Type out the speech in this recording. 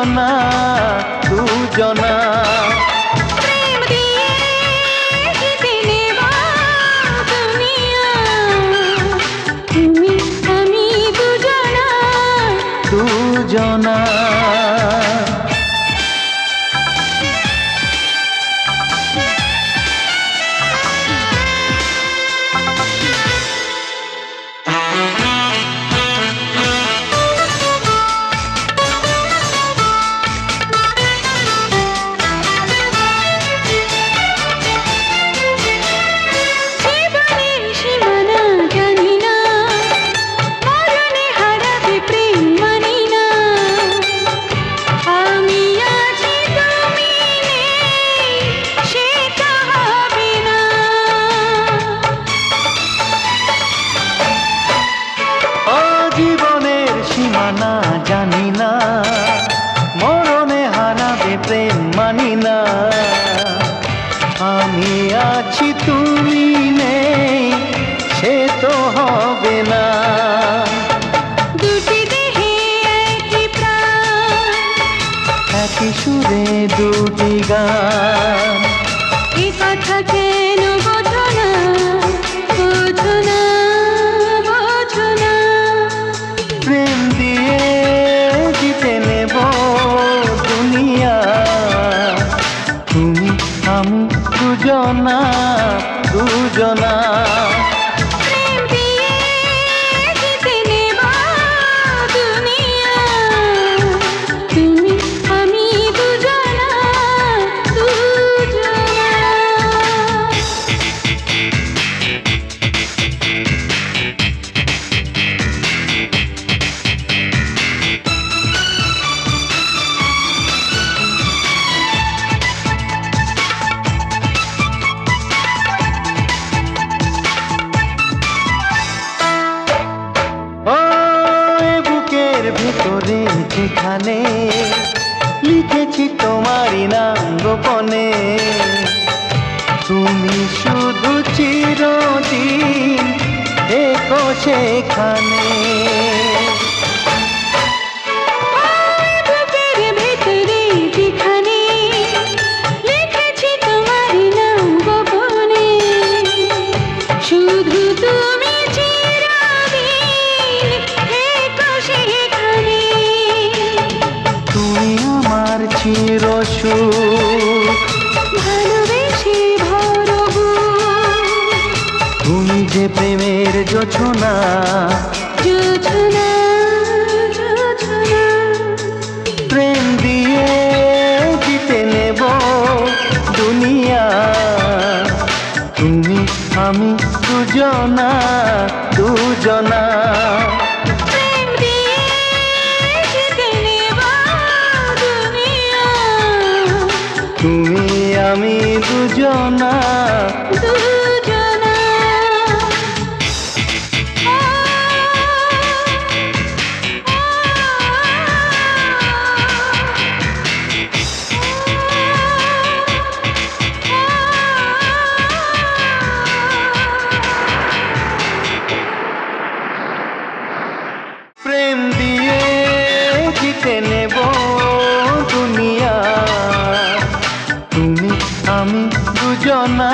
দুজনা দুজনা। প্রেম দিয়ে জিতে নেব দুনিয়া, তুমি আমি দুজনা দুজনা। জীবনের সীমানা জানি না, মরণে হারাবে প্রেম মানি না। আমি আছি তুমি নেই, সে তো হবে না। ও জীবনের সীমানা জানি না, মরণে হারাবে প্রেম মানি না। আমি আছি তুমি নেই, সে তো হবে না। দুটি দেহে একই প্রাণ, একই সুরে দুটি গান। এ কথা কেন বোঝো না, বোঝো না, বোঝো না। প্রেম দিয়ে জিতে নেব দুনিয়া, তুমি আমি দুজনা দুজনা। প্রেম দিয়ে জিতে নেব দুনিয়া, তুমি আমি দুজনা দুজনা। ও এ বুকের ভিতরে যেখানে লিখেছি তোমারই নাম গোপনে, তুমি শুধু চিরদিন থেকো সেখানে। বুকের ভেতরে যেখানে লিখেছি তোমার নাম গোপনে, শুধু তুমি চিরদিন থেকো সেখানে। তুমি আমার চিরসুখ, ভালোবেসে ভরব, তুমি যে প্রেমের জোছনা। জোছনা জোছনা। প্রেম দিয়ে জিতে নেব দুনিয়া, তুমি আমি দুজনা দুজনা। প্রেম দিয়ে জিতে নেব দুনিয়া, তুমি আমি দুজনা দুজনা। প্রেম দিয়ে জিতে নেব দুনিয়া, তুমি আমি দুজনা।